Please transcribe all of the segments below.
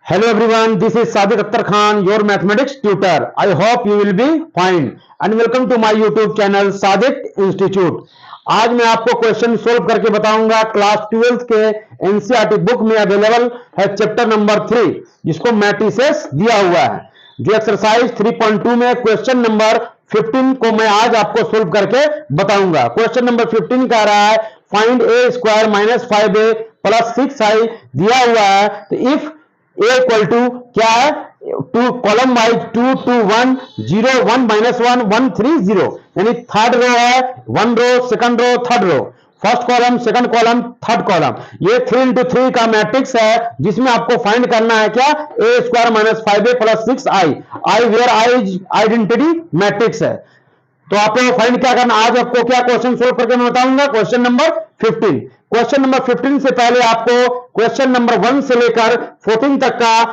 Hello everyone, this is Sadiq Akhtar Khan, your mathematics tutor. I hope you will be fine and welcome to my YouTube channel Sadiq Institute. आज मैं आपको question solve करके बताऊंगा class 12th के NCERT book में available है chapter number 3 जिसको matrices दिया हुआ है। जो एक्सरसाइज 3.2 में क्वेश्चन नंबर 15 को मैं आज आपको सोल्व करके बताऊंगा। क्वेश्चन नंबर 15 कह रहा है find A square minus 5a plus 6i दिया हुआ है। तो इफ ए इक्वल टू क्या है, टू कॉलम वाइज 2 2 1 0 1 माइनस 1 1 3 0, यानी थर्ड रो है, one row, second row, third row, first column, second column, third column. ये 3 into 3 का मैट्रिक्स है जिसमें आपको फाइंड करना है क्या, A square minus 5a plus 6i। I where I identity matrix है। तो आपको फाइंड क्या करना, आज आपको क्या क्वेश्चन सोल्व करके मैं बताऊंगा। Question number 15। क्वेश्चन नंबर 15 से पहले आपको क्वेश्चन नंबर 1 से लेकर 14 तक का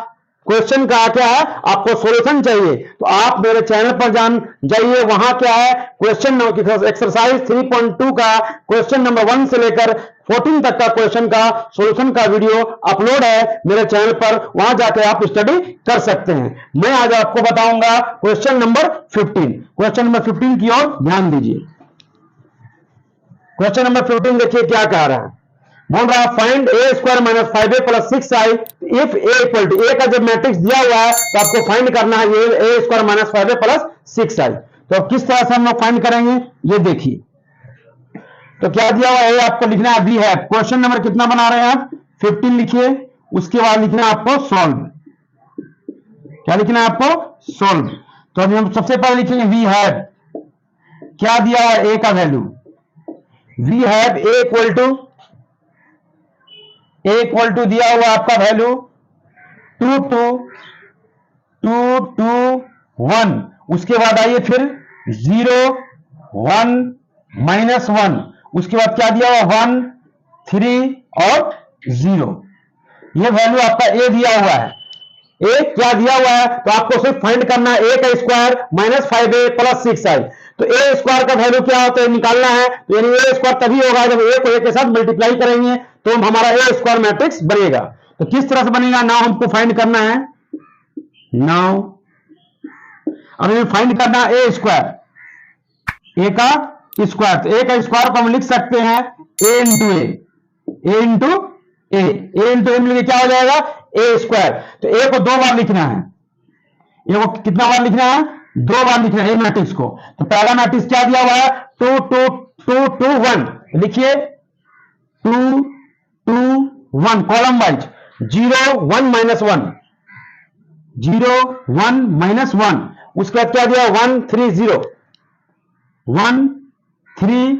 क्वेश्चन का क्या है, आपको सॉल्यूशन चाहिए। तो आप मेरे चैनल पर जाइए, वहां क्या है क्वेश्चन एक्सरसाइज 3.2 का क्वेश्चन नंबर 1 से लेकर 14 तक का क्वेश्चन का सॉल्यूशन का वीडियो अपलोड है मेरे चैनल पर, वहां जाकर आप स्टडी कर सकते हैं। मैं आज आपको बताऊंगा क्वेश्चन नंबर 15। क्वेश्चन नंबर 15 की ओर ध्यान दीजिए। क्वेश्चन नंबर 15 देखिए क्या कह रहा है, बोल रहा है find A square minus 5a plus 6i if A equal to, A का जब मैट्रिक्स दिया हुआ है तो आपको फाइंड करना है ये ए square minus 5a plus 6i। तो अब किस तरह से हम लोग फाइंड करेंगे ये देखिए। तो क्या दिया हुआ है, आपको लिखना है वी हैव। क्वेश्चन नंबर कितना बना रहे हैं आप, 15 लिखिए, उसके बाद लिखना है आपको सॉल्व। क्या लिखना है आपको, सॉल्व। तो अभी हम सबसे पहले लिखेंगे वी हैव, क्या दिया हुआ है ए का value, we have A equal to दिया हुआ आपका वैल्यू 2 2 2 2 1, उसके बाद आइए फिर 0 1 माइनस 1, उसके बाद क्या दिया हुआ 1 3 और 0। ये वैल्यू आपका ए दिया हुआ है। ए क्या दिया हुआ है, तो आपको सिर्फ फाइंड करना है ए का square minus 5a plus 6i। तो ए स्क्वायर का वैल्यू क्या होता है निकालना है, तो यानी ए स्क्वायर तभी होगा जब ए को ए के साथ मल्टीप्लाई करेंगे तो हमारा ए स्क्वायर मैट्रिक्स बनेगा। तो किस तरह से बनेगा, नाउ हमको फाइंड करना है, नाउ अब हमें फाइंड करना है ए स्क्वायर, ए का स्क्वायर। तो ए का स्क्वायर को हम लिख सकते हैं ए इंटू ए इंटू ए मिलकर क्या हो जाएगा ए स्क्वायर। तो ए को 2 बार लिखना है, ए को कितना बार लिखना है, 2 बार लिखना है ए मैट्रिक्स को। तो पहला मैट्रिक्स क्या दिया हुआ है 2 2 2 2 1, लिखिए 2 2 1 कॉलम वाइज 0 1 माइनस 1 0 1 माइनस 1, उसके बाद क्या दिया 1 3 0 1 3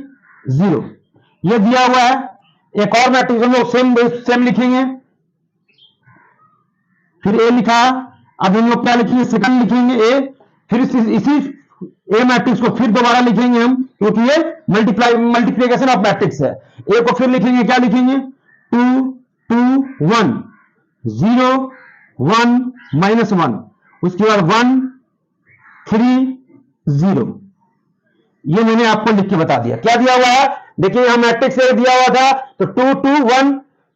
0, ये दिया हुआ है। एक और मैट्रिक्स हम लोग सेम लिखेंगे, फिर ए लिखा, अब हम लोग क्या लिखेंगे सेकंड लिखेंगे ए, फिर इसी ए मैट्रिक्स को फिर दोबारा लिखेंगे हम, क्योंकि ये मल्टीप्लिकेशन ऑफ मैट्रिक्स है। ए को फिर लिखेंगे, क्या लिखेंगे 2 2 1 0 1 माइनस 1, उसके बाद 1 3 0। ये मैंने आपको लिख के बता दिया। क्या दिया हुआ है, देखिए यहां मैट्रिक्स ए दिया हुआ था, तो 2 2 1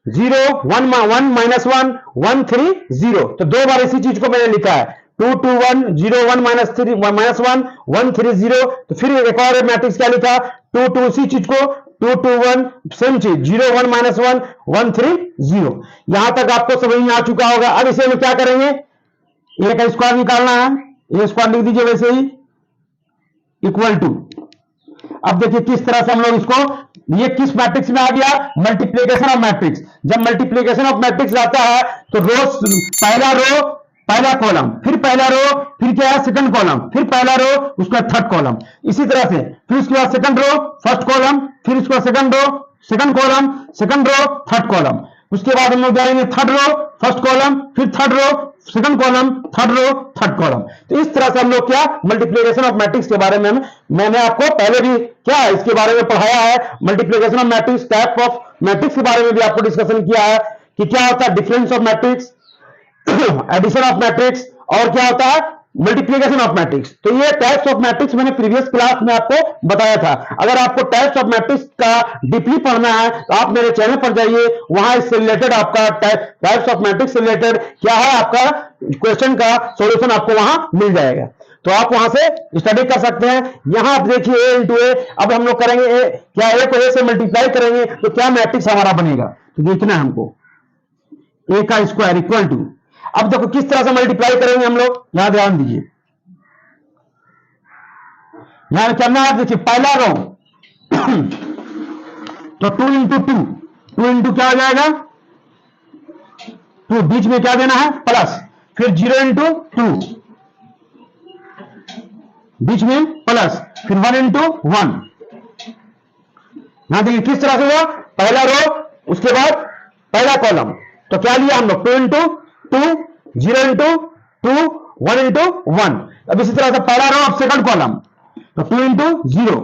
0 1 1 माइनस 1 1 3 0। तो 2 बार इसी चीज को मैंने लिखा है 2 2 1 0 1 माइनस 3 माइनस 1 1 3 0। तो फिर एक और मैट्रिक्स क्या लिखा 2 2, उसी चीज को 2 2 1 सेम चीज 0 1 माइनस 1 1 3 0। यहां तक आपको समझ में आ चुका होगा। अब इसे हम क्या करेंगे, ए का स्क्वायर निकालना है, ए स्क्वायर लिख दीजिए वैसे ही इक्वल टू। अब देखिए किस तरह से हम लोग इसको, ये किस मैट्रिक्स में आ गया, मल्टीप्लिकेशन ऑफ मैट्रिक्स। जब मल्टीप्लिकेशन ऑफ मैट्रिक्स आता है तो पहला रो पहला कॉलम, फिर पहला रो, फिर क्या है सेकंड कॉलम, फिर पहला रो, उसका थर्ड कॉलम, इसी तरह से फिर उसके बाद सेकंड रो फर्स्ट कॉलम, फिर उसका second row second column, second row third column, उसके बाद हम लोग जाएंगे थर्ड रो फर्स्ट कॉलम, फिर third row second column, third row third column. तो इस तरह से हम लोग क्या मल्टीप्लिकेशन ऑफ मैट्रिक्स के बारे में मैंने आपको पहले भी क्या है इसके बारे में पढ़ाया है। Multiplication of matrix, type of matrix के बारे में भी आपको डिस्कशन किया है कि क्या होता है difference of matrix, addition of matrix, और क्या होता है मल्टीप्लीकेशन ऑफ मैट्रिक्स। तो ये टाइप्स ऑफ मैट्रिक्स मैंने प्रीवियस क्लास में आपको बताया था। अगर आपको टाइप्स ऑफ मैट्रिक्स का डीपली पढ़ना है तो आप मेरे चैनल पर जाइए, वहां इससे रिलेटेड आपका टाइप्स ऑफ मैट्रिक्स से रिलेटेड क्या है आपका क्वेश्चन का सॉल्यूशन आपको वहां मिल जाएगा, तो आप वहां से स्टडी कर सकते हैं। यहां आप देखिए ए इंटू ए, अब हम लोग करेंगे ए, क्या ए को ए से मल्टीप्लाई करेंगे तो क्या मैट्रिक्स हमारा बनेगा, तो देखना है हमको ए का स्क्वायर इक्वल टू, अब देखो किस तरह से मल्टीप्लाई करेंगे हम लोग, यहां ध्यान दीजिए, यहां करना है, देखिए पहला रो तो 2 इंटू 2, 2 इंटू क्या हो जाएगा 2, बीच में क्या देना है प्लस, फिर 0 इंटू 2, बीच में प्लस, फिर 1 इंटू 1। यहां देखिए किस तरह से हुआ, पहला रो उसके बाद पहला कॉलम, तो क्या लिया हम लोग 2 इंटू 2, 0 इंटू 2, 1 इंटू 1। अब इसी तरह से पहला रो अब सेकंड कॉलम, तो 2 इंटू 0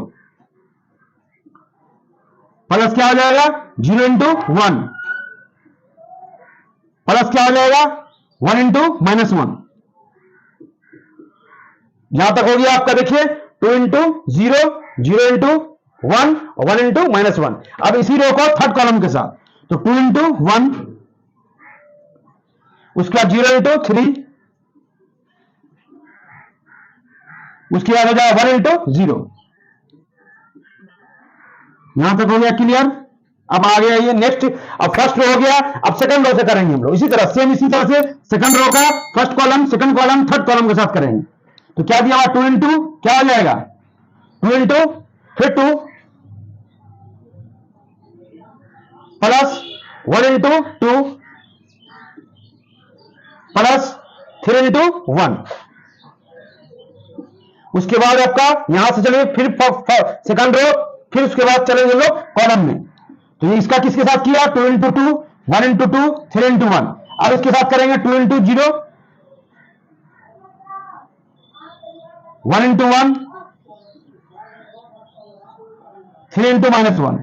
प्लस क्या हो जाएगा 0 इंटू 1 प्लस क्या हो जाएगा 1 इंटू -1। यहां तक हो गया आपका, देखिए 2 इंटू 0, 0 इंटू 1 और 1 इंटू -1। अब इसी रो को थर्ड कॉलम के साथ, तो 2 इंटू 1, उसके बाद 0 इंटू 3, उसके बाद हो जाएगा 1 इंटू 0। यहां तक हो गया क्लियर। अब आ गया ये नेक्स्ट, अब फर्स्ट रो हो गया, अब सेकंड रो से करेंगे हम लोग इसी तरह, सेम इसी तरह से सेकंड रो का first column, second column, third column के साथ करेंगे। तो क्या दिया हुआ 2 इंटू क्या हो जाएगा 2 इंटू फिर 2 प्लस 1 इंटू 2 प्लस 3 इंटू 1। उसके बाद आपका यहां से चलेंगे फिर सेकंड रो, फिर उसके बाद चलेंगे लोग कॉलम में। तो ये इसका किसके साथ किया 2 इंटू 2, 1 इंटू 2, 3 इंटू 1। अब इसके साथ करेंगे 2 इंटू 0, 1 इंटू 1, 3 इंटू -1।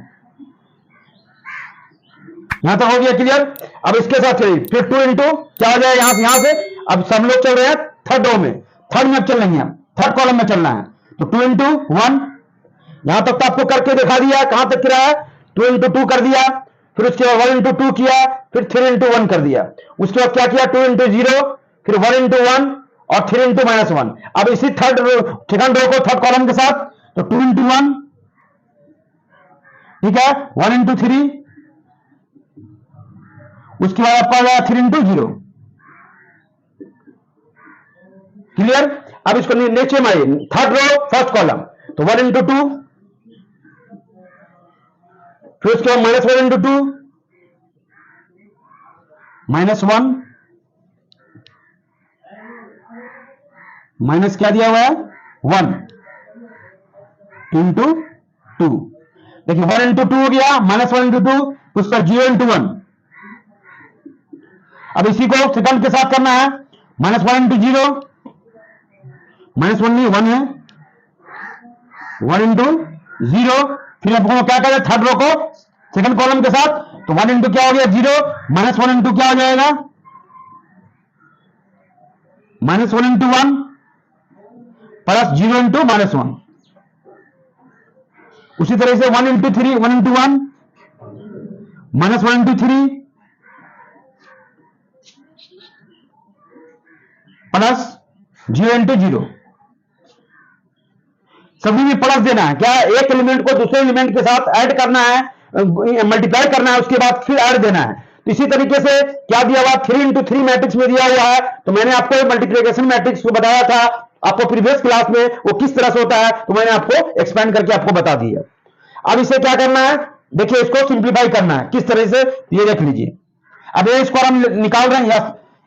यहां तक हो गया क्लियर। अब इसके साथ चलिए फिर 2 इंटू क्या हो जाएगा यहां से अब सब लोग चल रहे हैं थर्ड रो में, थर्ड में अब चल रही है, थर्ड कॉलम में चलना है। तो 2 इंटू 1, यहां तक तो आपको करके दिखा दिया कहां तक किया है, 2 इंटू 2 कर दिया, फिर उसके बाद 1 इंटू 2 किया, फिर 3 इंटू 1 कर दिया। उसके बाद क्या किया 2 इंटू 0, फिर 1 इंटू 1 और 3 इंटू -1। अब इसी थर्ड रो सेकंड रो को थर्ड कॉलम के साथ, तो 2 इंटू 1, ठीक है, 1 इंटू 3, उसके बाद आपका आया 3 इंटू 0। क्लियर। अब इसको नीचे में आइए, थर्ड रो फर्स्ट कॉलम, तो 1 इंटू 2, फिर उसके बाद -1 इंटू 2, -1 माइनस क्या दिया हुआ है 1 इंटू 2। देखिए 1 इंटू 2 हो गया, -1 इंटू 2, उसका 0 इंटू 1। अब इसी को सेकंड के साथ करना है, -1 इंटू 0, -1 नहीं 1 है, 1 इंटू 0, फिर आपको क्या करें थर्ड रो को सेकंड कॉलम के साथ, तो 1 इंटू क्या हो गया 0, -1 इंटू क्या हो जाएगा -1 इंटू 1 प्लस 0 इंटू -1। उसी तरह से 1 into 3, 1 into 1, -1 into 3 plus 0 into 0। सभी में प्लस देना है, क्या एक एलिमेंट को दूसरे एलिमेंट के साथ ऐड करना है, मल्टीप्लाई करना है, उसके बाद फिर ऐड देना है। तो इसी तरीके से क्या दिया हुआ 3 इंटू 3 मैट्रिक्स में दिया हुआ है, तो मैंने आपको मल्टीप्लिकेशन मैट्रिक्स को बताया था आपको प्रीवियस क्लास में, वो किस तरह से होता है, तो मैंने आपको एक्सपेंड करके आपको बता दिया। अब इसे क्या करना है, देखिए इसको सिंप्लीफाई करना है किस तरह से, ये देख लीजिए। अब ए स्क्वायर हम निकाल रहे हैं,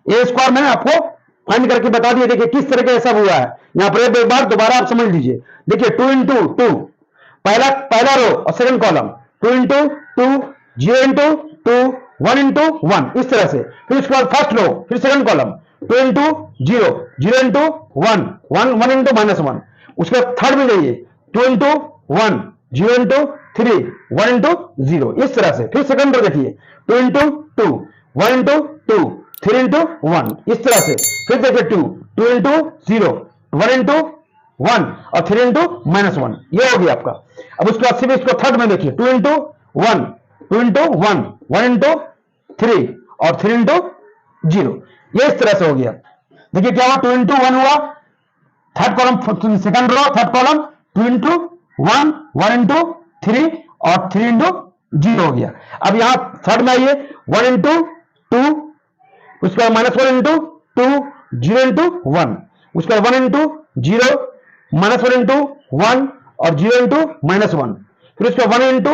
ए स्क्वायर मैंने आपको फाइंड करके बता दिया। देखिए किस तरह का सब हुआ है, यहां पर एक बार दोबारा आप समझ लीजिए। देखिए 2 इंटू 2 पहला रो और second column, 2 into 2, 0 into 2, 1 into 1, इस तरह से। फिर उसके बाद फर्स्ट रो, फिर second column, 2 into 0, 0 into 1, 1 into -1। उसके बाद थर्ड में जाइए, 2 इंटू 1, 0 इंटू 3, 1 इंटू 0, इस तरह से। फिर सेकंड रो देखिए 2 इंटू 2, 1 इंटू 2, 3 इंटू 1, इस तरह से। फिर देखिए 2 इंटू 0, 1 इंटू 1 और 3 इंटू -1, ये हो गया आपका। अब उसके बाद सिर्फ इसको थर्ड में देखिए 2 इंटू 1, 2 इंटू 1, 1 इंटू 3 और 3 इंटू 0, ये इस तरह से हो गया। देखिए क्या हुआ, 2 इंटू 1 हुआ, third column second row, third column 2 into 1, 1 into 3 और 3 इंटू 0 हो गया। अब यहां थर्ड में आइए 1 इंटू 2, उसके बाद -1 इंटू 2, 0 इंटू 1, उसके बाद 1 इंटू 0, -1 इंटू 1 और 0 इंटू -1, फिर उसके बाद 1 इंटू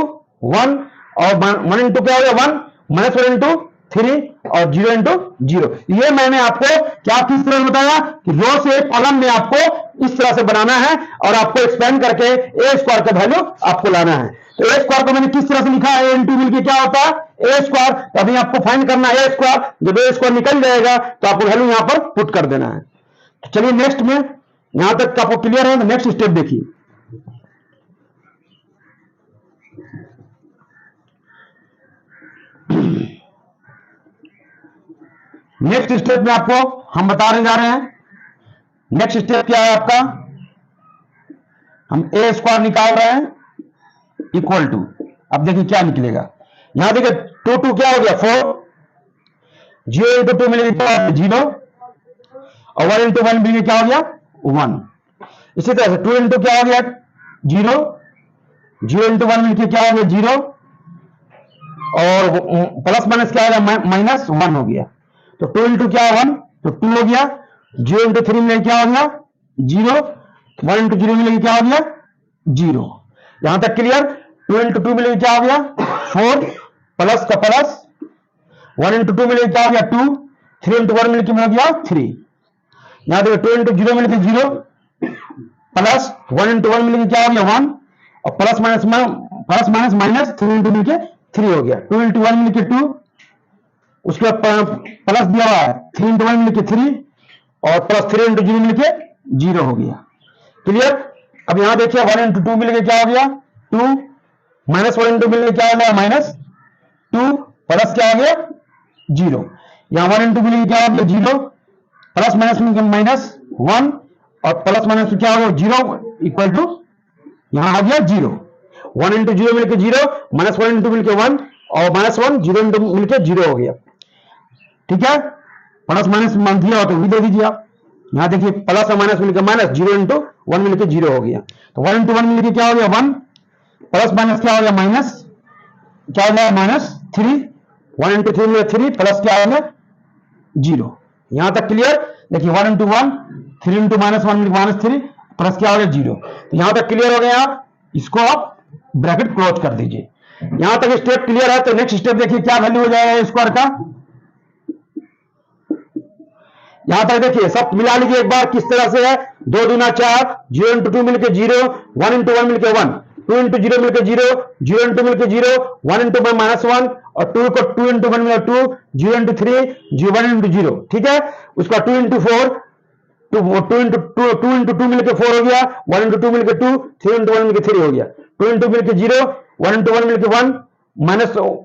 1 और 1 इंटू क्या हो गया 1, -1 इंटू 3 और 0 इंटू 0। ये मैंने आपको क्या किस तरह बताया कि रो से कॉलम में आपको इस तरह से बनाना है और आपको एक्सपेंड करके ए स्क्वायर का वैल्यू आपको लाना है। तो ए स्क्वायर को मैंने किस तरह से लिखा है, इंटू मिलके क्या होता है ए स्क्वायर। तो अभी आपको फाइंड करना है ए स्क्वायर, जब ए स्क्वायर निकल जाएगा तो आपको वैल्यू यहां पर पुट कर देना है। तो चलिए नेक्स्ट में, यहां तक आपको क्लियर है, तो नेक्स्ट स्टेप देखिए। नेक्स्ट स्टेप में आपको हम बताने जा रहे हैं, नेक्स्ट स्टेप क्या है आपका, हम ए स्क्वायर निकाल रहे हैं इक्वल टू, अब देखिए क्या निकलेगा। यहां देखिए 2 2 क्या हो गया 4, 0 इंटू 2 मिलेगा 0 और 1 इंटू 1 मिलेगा क्या हो गया 1। इसी तरह से 2 इंटू क्या हो गया 0, 0 इंटू 1 मिलकर क्या हो गया 0 और प्लस माइनस क्या हो गया -1 हो गया। तो 2 इंटू क्या 1, तो 2 हो गया, 0 इंटू 3 मिलेगा क्या हो गया 0, 1 इंटू 0 मिलेगा क्या हो गया 0। यहां तक क्लियर। 2 इंटू 2 मिलेगा क्या हो गया 4 प्लस का प्लस, 1 इंटू 2 मिलेगा क्या हो गया 2, 3 इंटू 1 मिलकर मिल गया 3। यहां देखो 2 इंटू 0 मिलकर 0 प्लस 1 इंटू 1 मिलकर क्या हो गया 1 और प्लस माइनस माइनस 3 इंटू मिलकर 3 हो गया। 2 इंटू 1 मिलकर 2, उसके बाद प्लस दिया हुआ है 3 इंटू 1 मिलकर 3 और प्लस 3 इंटू 0 मिलकर 0 हो गया। क्लियर। अब यहां देखिए 1 इंटू 2 मिलकर क्या हो गया 2, -1 इंटू मिलकर क्या हो गया -2 प्लस क्या हो गया 0। यहां 1 इंटू मिलकर क्या हो गया 0 प्लस माइनस -1 और प्लस माइनस क्या हो गया 0 इक्वल टू यहां आ गया 0। 1 इंटू 0 मिलकर 0, -1 इंटू मिलकर 1 और -1 0 इंटू मिलकर 0 हो गया। ठीक है, प्लस माइनस मान दिया हो तो भी दे दीजिए आप। यहां देखिए प्लस और माइनस मिलकर माइनस, 0 इंटू 1 मिलकर 0 हो गया। तो 1 इंटू 1 मिलकर क्या हो गया 1 प्लस माइनस क्या हो गया माइनस, क्या हो गया -3, 1 इंटू 3 मिलकर 3 प्लस क्या हो गया 0। यहां तक क्लियर। देखिए 1 इंटू 1, 3 इंटू -1 मिलकर -3 प्लस क्या हो गया 0। तो यहां तक क्लियर हो गया। आप इसको आप ब्रैकेट क्लोज कर दीजिए। यहां तक स्टेप क्लियर है। तो नेक्स्ट स्टेप देखिए क्या वैल्यू हो जाएगा स्क्वायर का। यहां तक देखिए सब मिला लीजिए एक बार किस तरह से है। 2 दूना 4, 0 इंटू 2 मिलकर 0, 1 इंटू 1 मिलकर 1, 2 इंटू 0 मिलकर 0, 0 इंटू मिलकर 0, 1 इंटू -1 और 2 को 2 इंटू 1 मिलकर 2, 0 इंटू 3, 1 इंटू 0। ठीक है, उसका 2 इंटू 4, 2 इंटू 2 मिलकर 4 हो गया, 1 इंटू 2 मिलकर 2, 3 इंटू 1 मिलकर 3 हो गया। 2 इंटू मिलकर 0, 1 इंटू 1 मिलकर 1,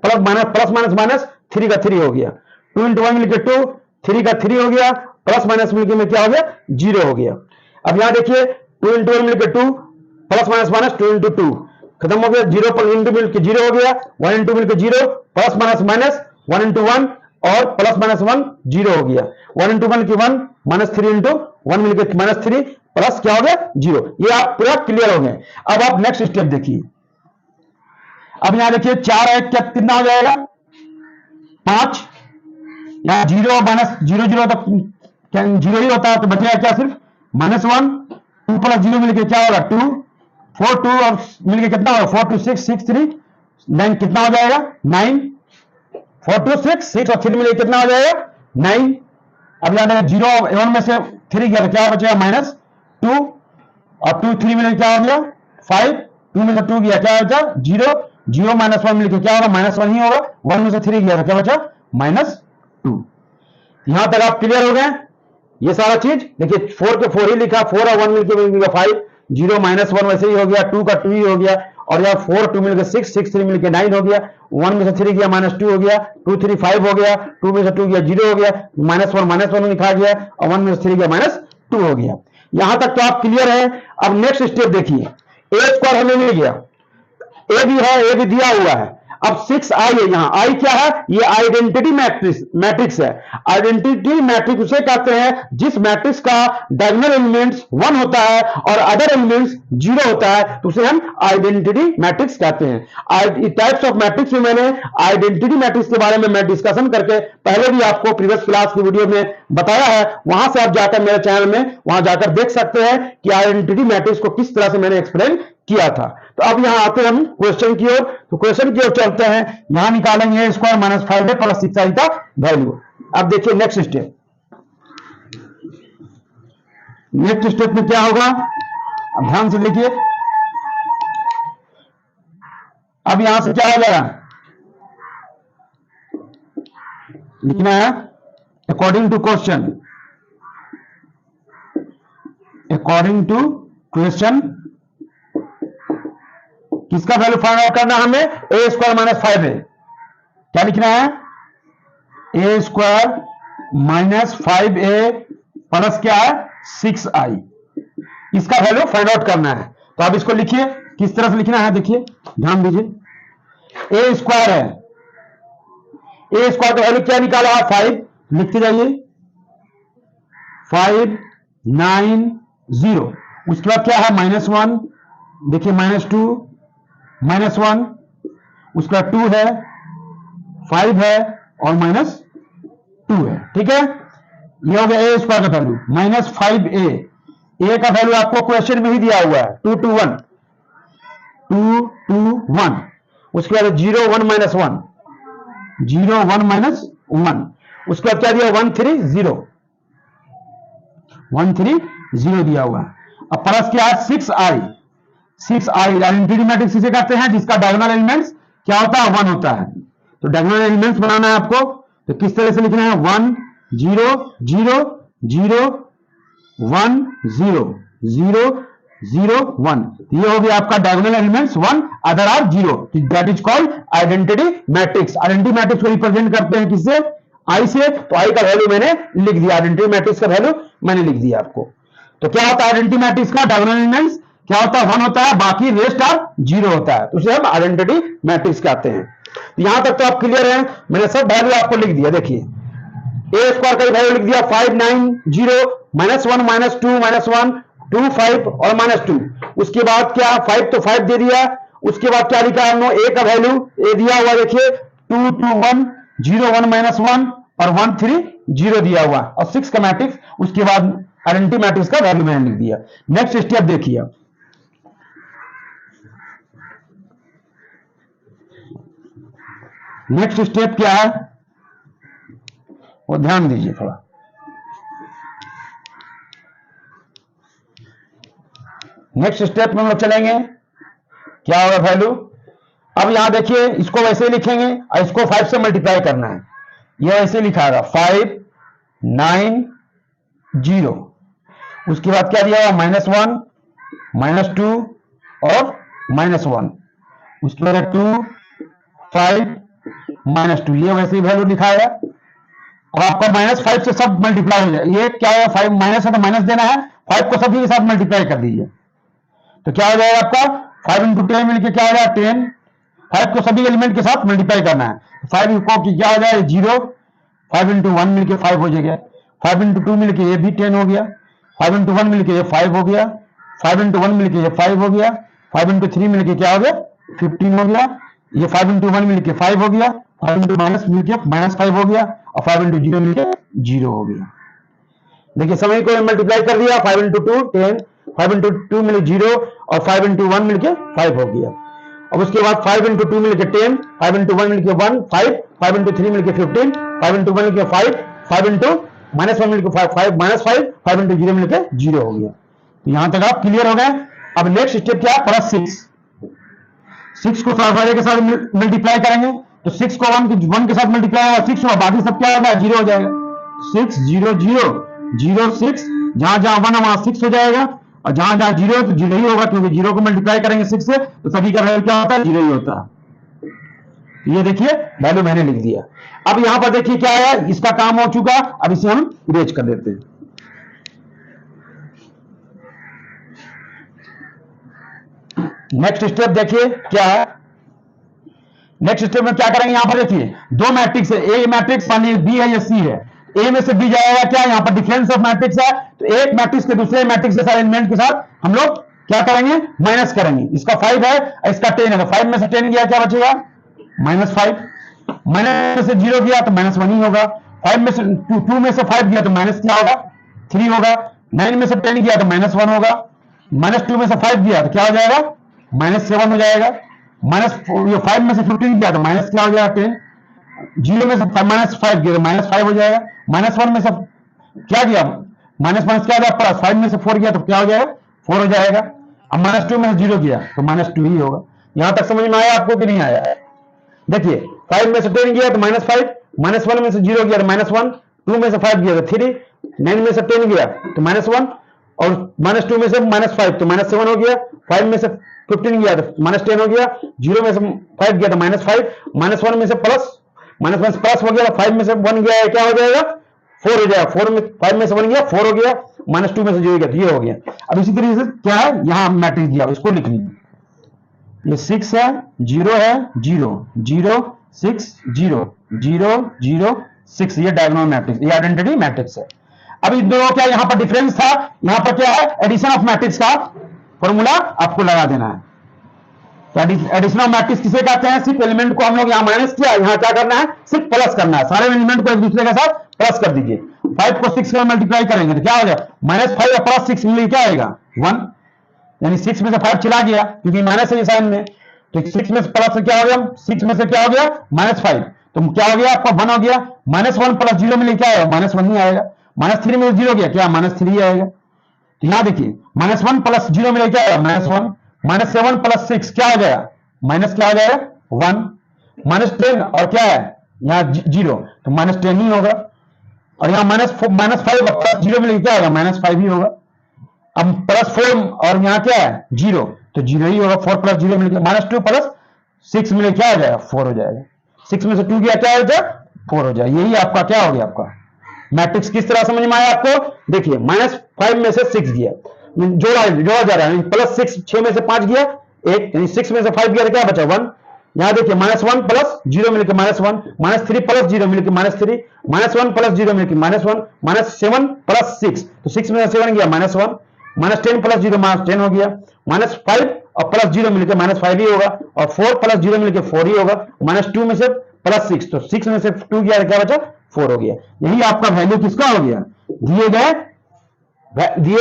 प्लस माइनस 3 का 3 हो गया। 2 इंटू 1 मिलकर 2, 3 का 3 हो गया, प्लस माइनस मिलकर में क्या हो गया 0 हो गया। अब यहां देखिए 2 इंटू 1 मिलकर 2 प्लस माइनस 2 इंटू 2 खत्म हो गया, 0 पर इंटू मिलकर 0 हो गया, 1 इंटू मिलकर 0 प्लस माइनस 1 इंटू 1 और प्लस -1 0 हो गया। 1 इंटू 1 की 1 -3 इंटू 1 मिलकर -3 प्लस क्या हो गया 0। ये आप पूरा क्लियर हो गए। अब आप नेक्स्ट स्टेप देखिए। अब यहां देखिए 4 है, क्या कितना हो जाएगा 5। यहां 0 -0 0 तक क्या 0 ही होता है, तो बचेगा क्या सिर्फ -1, 2 प्लस 0 मिलकर क्या होगा 2, 4 2 और मिलकर कितना होगा 4 2 6 6 3 9 कितना हो जाएगा 9, 4 2 6 और 3 मिलकर कितना हो जाएगा 9। अब यहां देखिए 0 1 में से 3 गया तो क्या बचेगा -2 और 2 3 मिलकर क्या हो गया 5, 2 में से 2 गया क्या बचा 0, 0 -1 मिलकर क्या होगा -1 ही होगा, 1 में से 3 गया तो क्या बचा -2। यहां तक आप क्लियर हो गए। ये सारा चीज देखिए 4 के 4 ही लिखा, 4 और 1 मिलकर 5, 0 -1 वैसे ही हो गया, 2 का 2 ही हो गया और यहाँ 4 2 मिलकर 6 6 3 मिलकर 9 हो गया, 1 में से 3 गया -2 हो गया, 2 3 5 हो गया, 2 में से 2 गया 0 हो गया, -1 लिखा गया और 1 में से 3 गया -2 हो गया। यहां तक तो आप क्लियर है। अब नेक्स्ट स्टेप देखिए, ए स्क्वायर हमें मिल गया, ए भी है, ए भी दिया हुआ है। अब 6i है, यहां i क्या है, ये आइडेंटिटी मैट्रिक्स है। आइडेंटिटी मैट्रिक्स उसे कहते हैं जिस मैट्रिक्स का डायगोनल एलिमेंट्स 1 होता है और अदर एलिमेंट्स 0 होता है, तो उसे हम आइडेंटिटी मैट्रिक्स कहते हैं। टाइप्स ऑफ मैट्रिक्स में मैंने आइडेंटिटी मैट्रिक्स के बारे में मैं डिस्कशन करके पहले भी आपको प्रीवियस क्लास की वीडियो में बताया है, वहां से आप जाकर मेरे चैनल में वहां जाकर देख सकते हैं कि आइडेंटिटी मैट्रिक्स को किस तरह से मैंने एक्सप्लेन किया था। तो अब यहां आते हैं हम क्वेश्चन की ओर। तो क्वेश्चन की ओर चलते हैं, यहां निकालेंगे स्क्वायर माइनस 5 प्लस 6i का वैल्यू। अब देखिए नेक्स्ट स्टेप, नेक्स्ट स्टेप में क्या होगा, अब ध्यान से देखिए। अब यहां से क्या हो जाएगा, लिखना है according to question, according to question किसका वैल्यू फाइंड आउट करना है हमें, ए स्क्वायर माइनस 5 है। क्या लिखना है, ए स्क्वायर माइनस 5a प्लस क्या है 6i, इसका वैल्यू फाइंड आउट करना है। तो आप इसको लिखिए, किस तरह से लिखना है देखिए, ध्यान दीजिए। ए स्क्वायर है, ए स्क्वायर का वैल्यू क्या निकाला है 5, लिखते जाइए 5 9 0। उसके बाद क्या है -1, देखिए -2 -1, उसका 2 है, 5 है और -2 है। ठीक है, ये हो गया ए स्क्वायर का वैल्यू -5a। ए का वैल्यू आपको क्वेश्चन में ही दिया हुआ है 2 2 1 2 2 1। उसके बाद 0 1 -1 0 1 -1। उसके बाद क्या दिया 1 3 0 1 3 0 दिया हुआ है। अब प्लस क्या है 6i, 6i आइडेंटिटी मैट्रिक्स किसे कहते हैं, जिसका डायगोनल एलिमेंट्स क्या होता है 1 होता है। तो डायगोनल एलिमेंट्स बनाना है आपको, तो किस तरह से लिखना है 1 0 0 0 1 0 0 0 1। ये हो गया आपका diagonal elements 1, other are 0, that is called identity matrix. Identity matrix को रिप्रेजेंट करते हैं किससे, i से। तो i का वैल्यू मैंने लिख दिया, आइडेंटिटी मैट्रिक्स का वैल्यू मैंने लिख दिया आपको। तो क्या होता है आइडेंटिटी मैट्रिक्स का डायगोनल एलिमेंट्स क्या होता है 1 होता है, बाकी रेस्ट ऑफ 0 होता है, तो उसे हम आइडेंटिटी मैट्रिक्स कहते हैं। यहां तक तो आप क्लियर हैं, मैंने सब वैल्यू आपको लिख दिया। देखिए ए स्क्वायर का वैल्यू लिख दिया 5 9 0 -1 -2 -1 2 5 और -2। उसके बाद क्या 5 तो 5 दे दिया। उसके बाद क्या लिखा हमने, ए का वैल्यू ए दिया हुआ, देखिए 2 2 1 0 1 -1 और 1 3 0 दिया हुआ और 6 का मैट्रिक्स। उसके बाद आइडेंटिटी मैट्रिक्स का वैल्यू मैंने लिख दिया। नेक्स्ट स्टेप देखिए, नेक्स्ट स्टेप क्या है वो ध्यान दीजिए थोड़ा। नेक्स्ट स्टेप में हम लोग चलेंगे, क्या होगा वैल्यू। अब यहां देखिए इसको वैसे ही लिखेंगे और इसको 5 से मल्टीप्लाई करना है। यह वैसे लिखा है 5 9 0। उसके बाद क्या दिया हुआ -1 -2 और -1। उसके बाद 2 5 -2, ये वैसे ही वैल्यू दिखाएगा। और आपका -5 से सब मल्टीप्लाई हो जाए। ये क्या है 5 माइनस है तो माइनस देना है, 5 को सभी के साथ मल्टीप्लाई कर दीजिए। तो क्या हो जाएगा आपका 5 × 10 मिलकर क्या हो जाएगा 10। 5 को सभी एलिमेंट के साथ मल्टीप्लाई करना है। 5 को क्या हो जाएगा 0, 5 × 1 मिलकर 5 हो जाएगा, 5 × 2 मिलकर ये भी 10 हो गया, 5 × 1 मिलकर ये 5 हो गया, 5 × 1 मिलकर ये 5 हो गया, 5 × 3 मिलकर क्या हो गया 15 हो गया, ये 5 × 1 मिलकर 5 हो गया, 5 × माइनस मिलकर -5 हो गया और 5 × 0 मिलकर 0 हो गया। देखिए समय को मल्टीप्लाई कर दिया, 5 × 2 10, 5 × 2 मिलकर 0 और 5 × 1 मिलकर 5 हो गया। अब उसके बाद 5 × 2 मिलकर 10, 5 × 1 मिलकर 1 5, 5 × 3 मिलकर 15, 5 × 1 मिलकर 5, 5 × -1 मिलकर 5 -5, 5 × 0 मिलकर 0 हो गया। तो यहां तक आप क्लियर हो गए। अब नेक्स्ट स्टेप क्या है +6। 6 को सारे के साथ मल्टीप्लाई करेंगे तो 6 को 1 के साथ मल्टीप्लाई होगा 6 होगा, बाकी सब क्या होगा 0 हो जाएगा। 6 0 0 0 6, जहां जहां 1 वहां 6 हो जाएगा और जहां जहां जीरो है तो जीरो ही होगा, क्योंकि जीरो को मल्टीप्लाई करेंगे 6 से तो सभी का वैल्यू क्या होता है, जीरो ही होता है। ये देखिए वैल्यू मैंने लिख दिया। अब यहां पर देखिए क्या है, इसका काम हो चुका, अब इसे हम इरेज कर देते हैं। नेक्स्ट स्टेप देखिए क्या है, नेक्स्ट स्टेप में क्या करेंगे, यहां पर देखिए दो मैट्रिक्स है, ए मैट्रिक्स मानिए बी है या सी है, ए में से बी जाएगा क्या, यहां पर डिफरेंस ऑफ मैट्रिक्स है, तो एक मैट्रिक्स के दूसरे मैट्रिक्स के साथ एलिमेंट के साथ हम लोग क्या करेंगे, माइनस करेंगे। इसका 5 है, इसका 10 है, तो 5 में से 10 गया क्या बचेगा, -5। माइनस में से 0 गया तो -1 ही होगा। 5 में से 2 में से 5 गया तो माइनस क्या होगा, 3 होगा। 9 में से 10 गया तो -1 होगा। -2 में से 5 गया तो क्या हो जाएगा, -7 हो जाएगा। -5 में से 15 गया तो माइनस क्या हो जाएगा, 10। 0 में से -5 गया तो -5 हो जाएगा। -1 में से क्या गया, -1 क्या गया प्लस, 5 में से 4 गया तो क्या हो जाएगा, 4 हो जाएगा। अब -2 में से 0 गया तो -2 ही होगा। यहां तक समझ में आया आपको कि नहीं आया है? देखिए 5 में से 10 गया तो -5, -1 में से 0 गया तो -1, 2 में से 5 गया तो 3, 9 में से 10 गया तो -1, और -2 में से -5 तो -7 हो गया। 5 में से 15 गया तो -10 हो गया। 0 में से 5 गया तो -5, -1 में से प्लस, -1 से प्लस हो गया, 5 में से 1 गया क्या हो जाएगा, 4 हो जाएगा। 5 में से 1 गया 4 हो गया, -2 में से 0 गया तो ये हो गया। अब इसी तरीके से क्या है, यहां मैट्रिक्स दिया इसको लिख लीजिए, ये 6 है, 0 है, 0 0 6 0 0 0 6, ये डायगोनल मैट्रिक्स, ये आइडेंटिटी मैट्रिक्स है। अब इन दोनों क्या यहां पर डिफरेंस था, यहां पर क्या है, एडिशन ऑफ मैट्रिक्स का फॉर्मूला आपको लगा देना है। तो एडिशन ऑफ मैट्रिक्स किसे कहते हैं, सिर्फ एलिमेंट को हम लोग यहां माइनस किया, यहां क्या करना है, सिर्फ प्लस करना है। सारे एलिमेंट को एक दूसरे के साथ प्लस कर दीजिए। 5 को 6 से मल्टीप्लाई करेंगे तो क्या हो जाएगा, -5 और +6 मिलकर क्या आएगा, 1, यानी 6 में से 5 चला गया क्योंकि माइनस है साइन में, तो 6 में से प्लस से क्या हो गया, 6 में से क्या हो गया, -5, तो क्या हो गया आपका 1 हो गया। -1 + 0 मिले क्या आएगा, -1 ही आएगा। -3 में 0 गया क्या, -3 आएगा। तो यहां देखिए -1 + 0 मिले क्या आएगा, -1। -7 + 6 क्या हो जाएगा, माइनस क्या हो जाएगा, 1। -10 और क्या है यहाँ 0, तो -10 ही होगा। और यहाँ -5 और +0 मिले क्या होगा, -5 ही होगा। अब +4 और यहाँ क्या है 0, तो 0 ही होगा। 4 + 0 मिलेगा, -2 + 6 मिले क्या हो जाएगा, 4 हो जाएगा। 6 में से 2 गया क्या हो जाएगा, 4 हो जाएगा। यही आपका क्या हो गया, आपका मैट्रिक्स। किस तरह समझ में आया आपको, देखिए -5 में से 6 गया, जोड़ा जा रहा है, +6, 6 में से 5 गया 1, यानी 6 में से 5 गया तो क्या बचा, 1। यहां देखिए -1 + 0 मिलकर -1, -3 + 0 मिलकर -3, -1 + 0 मिलकर -1, -7 + 6, तो 6 में से 7 गया -1, -10 + 0 -10 हो गया। -5 और +0 मिलकर -5 ही होगा, और 4 + 0 मिलकर 4 ही होगा। -2 में से +6, तो 6 में से 2 गया क्या बचा, 4 हो गया। यही आपका वैल्यू किसका हो गया, दिए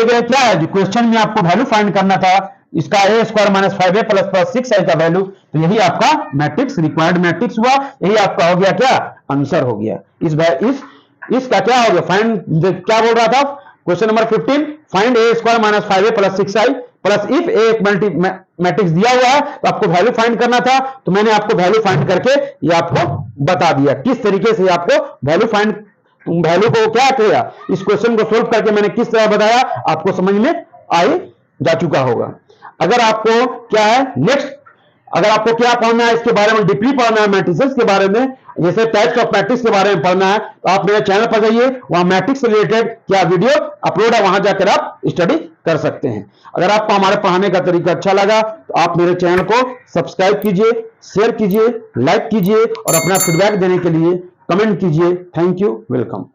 गए क्या है, जो क्वेश्चन में आपको वैल्यू फाइंड करना था, इसका a² - 5a + 6a का वैल्यू, तो यही आपका मैट्रिक्स, रिक्वायर्ड मैट्रिक्स हुआ। यही आपका हो गया क्या, आंसर हो गया। इसका क्या हो गया, फाइंड, क्या बोल रहा था question number 15, find a² - 5a + 6i plus if A एक मैट्रिक्स दिया हुआ है तो आपको वैल्यू फाइंड करना था। तो मैंने आपको वैल्यू फाइंड करके ये आपको बता दिया किस तरीके से आपको वैल्यू को क्या किया, इस क्वेश्चन को सोल्व करके मैंने किस तरह बताया, आपको समझ में आई जा चुका होगा। अगर आपको क्या है नेक्स्ट, अगर आपको क्या पढ़ना है इसके बारे में, डीपली पढ़ना है मैट्रिसेस के बारे में, जैसे टाइप्स ऑफ मैट्रिक्स के बारे में पढ़ना है, तो आप मेरे चैनल पर जाइए, वहां मैट्रिक्स से रिलेटेड क्या वीडियो अपलोड है, वहां जाकर आप स्टडी कर सकते हैं। अगर आपको हमारे पढ़ाने का तरीका अच्छा लगा तो आप मेरे चैनल को सब्सक्राइब कीजिए, शेयर कीजिए, लाइक कीजिए और अपना फीडबैक देने के लिए कमेंट कीजिए। Thank you, welcome.